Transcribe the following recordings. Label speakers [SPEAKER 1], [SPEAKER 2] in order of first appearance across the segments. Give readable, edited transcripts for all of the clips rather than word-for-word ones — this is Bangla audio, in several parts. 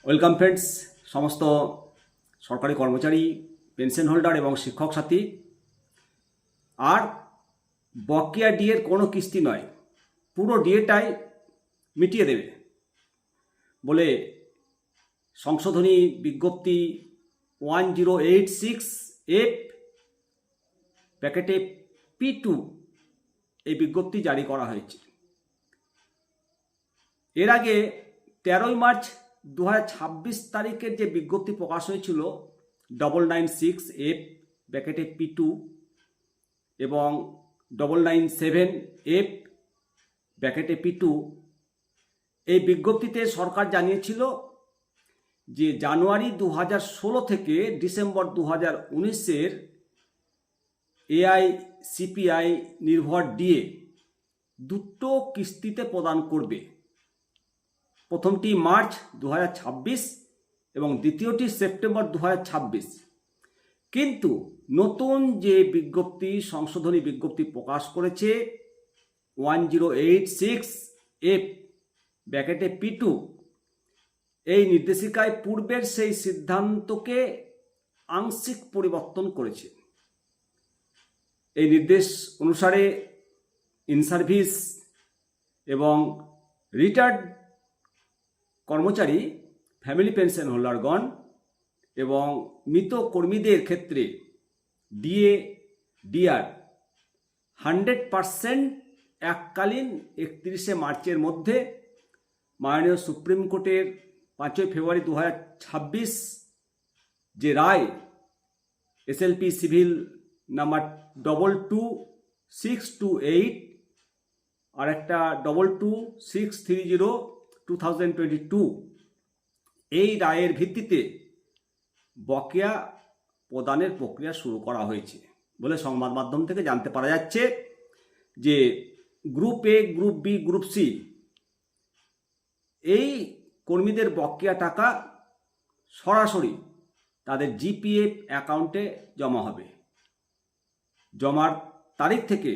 [SPEAKER 1] ওয়েলকাম ফ্রেন্ডস, সমস্ত সরকারি কর্মচারী, পেনশন হোল্ডার এবং শিক্ষক সাথী। আর বকেয়া ডিএর কোনো কিস্তি নয়, পুরো ডিএটাই মিটিয়ে দেবে বলে সংশোধনী বিজ্ঞপ্তি 1086F প্যাকেটে P2 এই বিজ্ঞপ্তি জারি করা হয়েছে। এর আগে 13ই মার্চ 2026 তারিখের যে বিজ্ঞপ্তি প্রকাশ হয়েছিল 996F ব্র্যাকেটে P2 এবং 997F ব্র্যাকেটে P2, এই বিজ্ঞপ্তিতে সরকার জানিয়েছিল যে জানুয়ারি 2016 থেকে ডিসেম্বর 2019-এর এআইসিপিআই নির্ভর ডিএ দুটো কিস্তিতে প্রদান করবে। প্রথমটি মার্চ 2026 এবং দ্বিতীয়টি সেপ্টেম্বর 2026। কিন্তু নতুন যে বিজ্ঞপ্তি, সংশোধনী বিজ্ঞপ্তি প্রকাশ করেছে 1086F ব্র্যাকেটে P2, এই নির্দেশিকায় পূর্বের সেই সিদ্ধান্তকে আংশিক পরিবর্তন করেছে। এই নির্দেশ অনুসারে ইন সার্ভিস এবং রিটায়ার্ড কর্মচারী, ফ্যামিলি পেনশন হোল্ডারগণ এবং মৃত কর্মীদের ক্ষেত্রে ডিএ ডিআর 100% এককালীন 31শে মার্চের মধ্যে মাননীয় সুপ্রিম কোর্টের 5ই ফেব্রুয়ারি 2026 যে রায় এসএলপি সিভিল নাম্বার 22628 আর একটা 22630/2022, এই রায়ের ভিত্তিতে বকেয়া প্রদানের প্রক্রিয়া শুরু করা হয়েছে বলে সংবাদ মাধ্যম থেকে জানতে পারা যাচ্ছে। যে group A, group B, group C এই কর্মীদের বকেয়া টাকা সরাসরি তাদের জিপিএফ অ্যাকাউন্টে জমা হবে। জমার তারিখ থেকে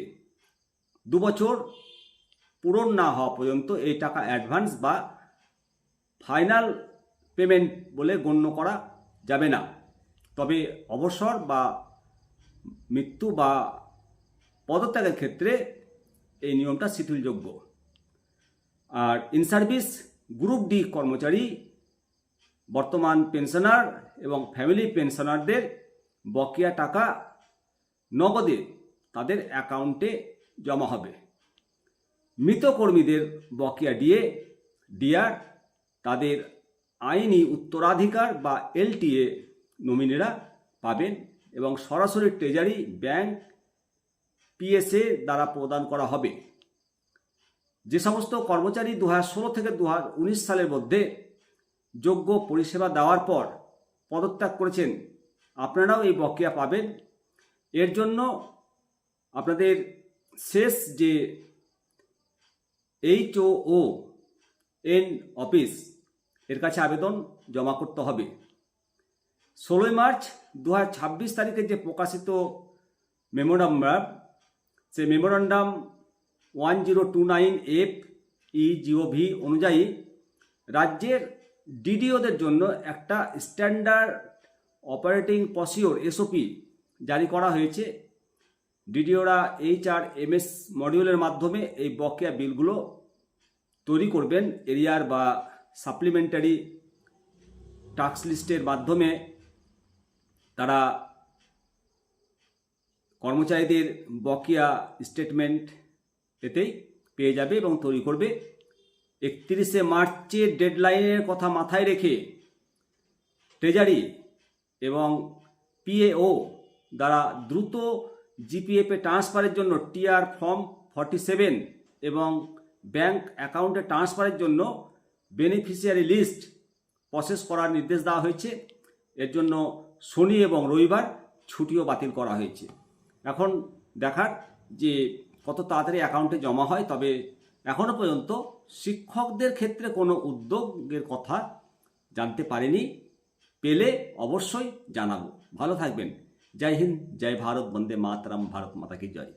[SPEAKER 1] 2 বছর পূরণ না হওয়া পর্যন্ত এই টাকা অ্যাডভান্স বা ফাইনাল পেমেন্ট বলে গণ্য করা যাবে না। তবে অবসর বা মৃত্যু বা পদত্যাগের ক্ষেত্রে এই নিয়মটা শিথিলযোগ্য। আর ইন সার্ভিস গ্রুপ ডি কর্মচারী, বর্তমান পেনশনার এবং ফ্যামিলি পেনশনারদের বকেয়া টাকা নগদে তাদের অ্যাকাউন্টে জমা হবে। মৃত কর্মীদের বকেয়া ডিএ ডিআর তাদের আইনি উত্তরাধিকার বা এলটিএ নমিনিরা পাবেন এবং সরাসরি ট্রেজারি, ব্যাংক, পিএসএ দ্বারা প্রদান করা হবে। যে সমস্ত কর্মচারী 2016 থেকে 2019 সালের মধ্যে যোগ্য পরিষেবা দেওয়ার পর পদত্যাগ করেছেন, আপনারাও এই বকেয়া পাবেন। এর জন্য আপনাদের শেষ যে HOON অফিস এর কাছে আবেদন জমা করতে হবে। 16ই মার্চ 2026 তারিখে যে প্রকাশিত মেমোরান্ডাম, সেই মেমোরান্ডাম 1029FEGOV অনুযায়ী রাজ্যের ডিডিওদের জন্য একটা স্ট্যান্ডার্ড অপারেটিং প্রসিডিওর SOP জারি করা হয়েছে। ডিডিওরা HRMS মডিউলের মাধ্যমে এই বকেয়া বিলগুলো তৈরি করবেন। এরিয়ার বা সাপ্লিমেন্টারি টাস্ক লিস্টের মাধ্যমে তারা কর্মচারীদের বকেয়া স্টেটমেন্ট এতেই পেয়ে যাবে এবং তৈরি করবে। 31শে মার্চের ডেডলাইনের কথা মাথায় রেখে ট্রেজারি এবং পিএও দ্বারা দ্রুত জিপিএফে ট্রান্সফারের জন্য টিআর ফর্ম 47 এবং ব্যাংক অ্যাকাউন্টে ট্রান্সফারের জন্য বেনিফিশিয়ারি লিস্ট প্রসেস করার নির্দেশ দেওয়া হয়েছে। এর জন্য শনি এবং রবিবার ছুটিও বাতিল করা হয়েছে। এখন দেখার যে কত তাড়াতাড়ি অ্যাকাউন্টে জমা হয়। তবে এখনও পর্যন্ত শিক্ষকদের ক্ষেত্রে কোনো উদ্যোগের কথা জানতে পারিনি, পেলে অবশ্যই জানাবো। ভালো থাকবেন। জয় হিন্দ, জয় ভারত, বন্দে মাতরম, ভারত মাতা কি জয়।